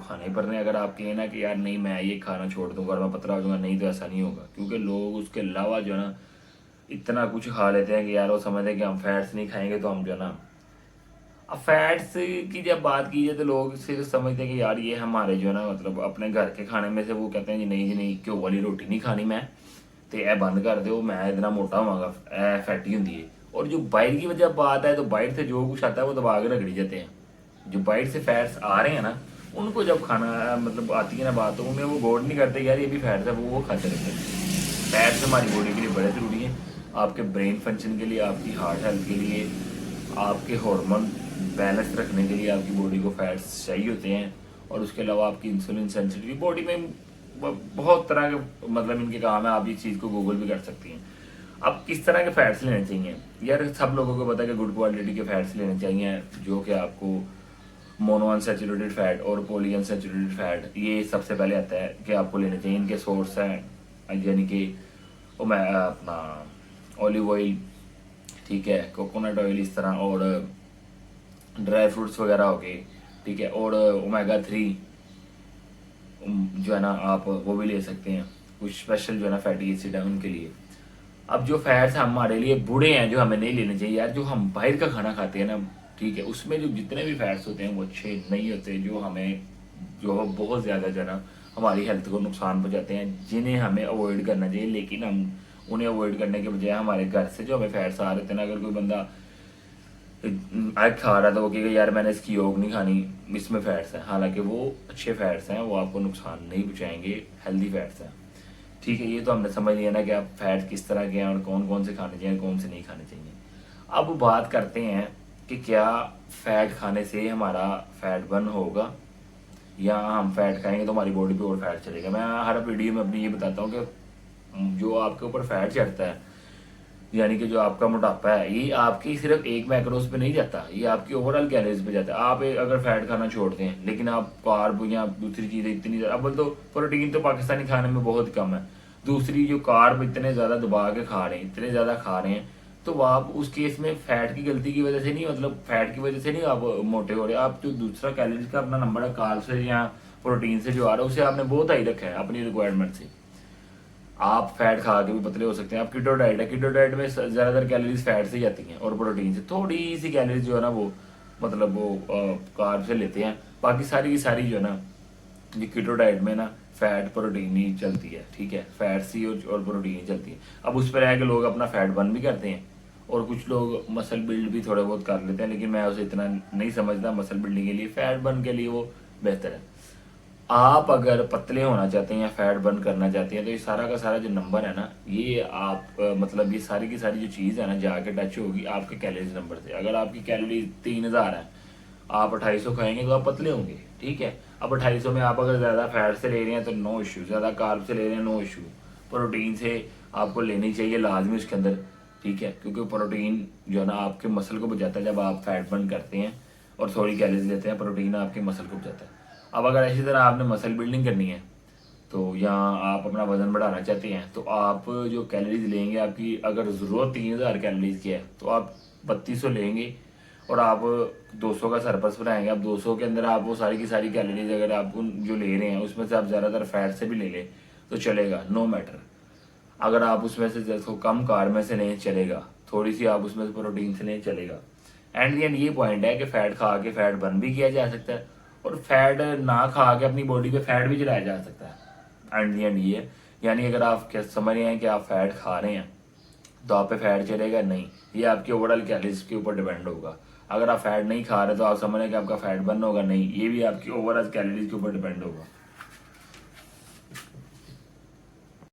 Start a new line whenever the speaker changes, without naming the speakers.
खाने ही पड़ने। अगर आप कहें ना कि यार नहीं मैं ये खाना छोड़ दूंगा और मैं पतला हो जाऊंगा, नहीं, तो ऐसा नहीं होगा, क्योंकि लोग उसके अलावा जो है ना इतना कुछ खा लेते हैं कि यार वो समझते हैं कि हम फैट्स नहीं खाएंगे तो हम जो है ना। अब फैट्स की जब बात की जाए तो लोग सिर्फ समझते हैं कि यार ये हमारे जो है ना मतलब अपने घर के खाने में से, वो कहते हैं जी नहीं घ्यो वाली रोटी नहीं खानी मैं, तो यह बंद कर दो, मैं इतना मोटा होवांगा, ए फैटी होंगी है। और जो बाइट की वजह बात है, तो बाइट से जो कुछ आता है वो दबा के रगड़ी जाते हैं। जो बाइट से फैट्स आ रहे हैं ना, उनको जब खाना मतलब आती है ना बात, तो उन्हें वो गौर नहीं करते यार ये भी फैट्स है, वो खाते रहते हैं। फैट्स हमारी बॉडी के लिए बड़े ज़रूरी हैं, आपके ब्रेन फंक्शन के लिए, आपकी हार्ट हेल्थ के लिए, आपके हार्मोन बैलेंस रखने के लिए आपकी बॉडी को फैट्स चाहिए होते हैं। और उसके अलावा आपकी इंसुलिन सेंसिटिव बॉडी में बहुत तरह के मतलब इनके काम है। आप इस चीज़ को गूगल भी कर सकती हैं। अब किस तरह के फैट्स लेने चाहिए यार, सब लोगों को पता है कि गुड क्वालिटी के फैट्स लेने चाहिए, जो कि आपको मोनो अनसैचुरेटेड फैट और पॉली अनसैचुरेटेड फैट, ये सबसे पहले आता है कि आपको लेने चाहिए। इनके सोर्स हैं यानी कि वो मैं अपना ऑलिव ऑयल, ठीक है, कोकोनट ऑयल इस तरह, और ड्राई फ्रूट्स वगैरह हो गए, ठीक है, और ओमेगा 3 जो है ना आप वो भी ले सकते हैं। कुछ स्पेशल जो है ना फैटी एसिड है उनके लिए। अब जो फैट्स हमारे लिए बुरे हैं, जो हमें नहीं लेने चाहिए यार, जो हम बाहर का खाना खाते हैं ना, ठीक है, उसमें जो जितने भी फैट्स होते हैं वो अच्छे नहीं होते, जो हमें जो बहुत ज़्यादा जो है ना हमारी हेल्थ को नुकसान पहुंचाते हैं, जिन्हें हमें अवॉइड करना चाहिए। लेकिन हम उन्हें अवॉइड करने के बजाय हमारे घर से जो हमें फैट्स आ रहे थे ना, अगर कोई बंदा एग खा रहा था, वो कहेगा यार मैंने इसकी योग नहीं खानी, इसमें फैट्स हैं, हालांकि वो अच्छे फैट्स हैं, वो आपको नुकसान नहीं पहुंचाएंगे, हेल्दी फैट्स हैं, ठीक है। ये तो हमने समझ लिया ना कि आप फैट किस तरह के हैं और कौन कौन से खाने चाहिए, कौन से नहीं खाने चाहिए। अब बात करते हैं कि क्या फैट खाने से हमारा फैट बर्न होगा, या हम फैट खाएंगे तो हमारी बॉडी पे और फैट चलेगा। मैं हर वीडियो में अपनी ये बताता हूँ कि जो आपके ऊपर फैट चढ़ता है, यानी कि जो आपका मोटापा है, ये आपकी सिर्फ एक मैक्रोस पे नहीं जाता, ये आपकी ओवरऑल कैलोरीज पे जाता है। आप अगर फैट खाना छोड़ते हैं लेकिन आप कार्ब या दूसरी चीज़ें इतनी ज़्यादा, अब तो प्रोटीन तो पाकिस्तानी खाने में बहुत कम है, दूसरी जो कार्ब इतने ज़्यादा दबा के खा रहे हैं, इतने ज़्यादा खा रहे हैं, तो आप उस केस में फैट की गलती की वजह से नहीं, मतलब फैट की वजह से नहीं आप मोटे हो रहे, आप जो दूसरा कैलोरीज का अपना नंबर है कार्ब से या प्रोटीन से जो आ रहा है, उसे आपने बहुत हाई रखा है अपनी रिक्वायरमेंट से। आप फैट खा के भी पतले हो सकते हैं। आप कीटो डाइट है, कीटो डाइट में ज़्यादातर कैलोरीज फैट से जाती हैं और प्रोटीन से, थोड़ी सी कैलोरीज जो है ना वो मतलब वो कार्ब से लेते हैं। बाकी सारी की सारी जो है ना ये कीटो डाइट में ना फैट प्रोटीन ही चलती है, ठीक है, फैट सी और प्रोटीन ही चलती है। अब उस पर है कि लोग अपना फैट बर्न भी करते हैं और कुछ लोग मसल बिल्ड भी थोड़े बहुत कर लेते हैं, लेकिन मैं उसे इतना नहीं समझता। मसल बिल्डिंग के लिए, फैट बर्न के लिए वो बेहतर है। आप अगर पतले होना चाहते हैं या फैट बर्न करना चाहते हैं, तो ये सारा का सारा जो नंबर है ना, ये आप मतलब ये सारी की सारी जो चीज़ है ना जाके टच होगी आपके कैलोरीज नंबर से। अगर आपकी कैलोरी 3000 है, आप 2800 खाएंगे तो आप पतले होंगे, ठीक है। अब 2800 में आप अगर ज़्यादा फैट से ले रहे हैं तो नो इशू, ज़्यादा कार्ब से ले रहे हैं नो इशू, प्रोटीन से आपको लेनी चाहिए लाजमी उसके अंदर, ठीक है, क्योंकि प्रोटीन जो है ना आपके मसल को बचाता है। जब आप फैट बर्न करते हैं और थोड़ी कैलोरीज लेते हैं, प्रोटीन आपके मसल को बचाता है। अब अगर इसी तरह आपने मसल बिल्डिंग करनी है, तो या आप अपना वजन बढ़ाना चाहते हैं, तो आप जो कैलोरीज लेंगे, आपकी अगर ज़रूरत 3000 कैलोरीज की है तो आप 3200 लेंगे, और आप 200 का सरप्लस बनाएंगे। अब 200 के अंदर आप वो सारी की सारी कैलोरीज अगर आप उन जो ले रहे हैं उसमें से आप ज़्यादातर फैट से भी ले लें तो चलेगा, नो मैटर। अगर आप उसमें से जैसे कम कार्ब में से लें चलेगा, थोड़ी सी आप उसमें से प्रोटीन से लें चलेगा। एंड दी एंड ये पॉइंट है कि फैट खा के फैट बर्न भी किया जा सकता है, और फैट ना खा के अपनी बॉडी पे फैट भी चलाया जा सकता है। एंड दी एंड ये है, यानी अगर आप क्या समझ रहे हैं कि आप फैट खा रहे हैं तो आप पे फैट चलेगा नहीं, ये आपके ओवरऑल कैलोरीज के ऊपर डिपेंड होगा। अगर आप फैट नहीं खा रहे तो आप समझ रहे हैं कि आपका फैट बर्न होगा नहीं, ये भी आपकी ओवरऑल कैलोरीज के ऊपर डिपेंड होगा।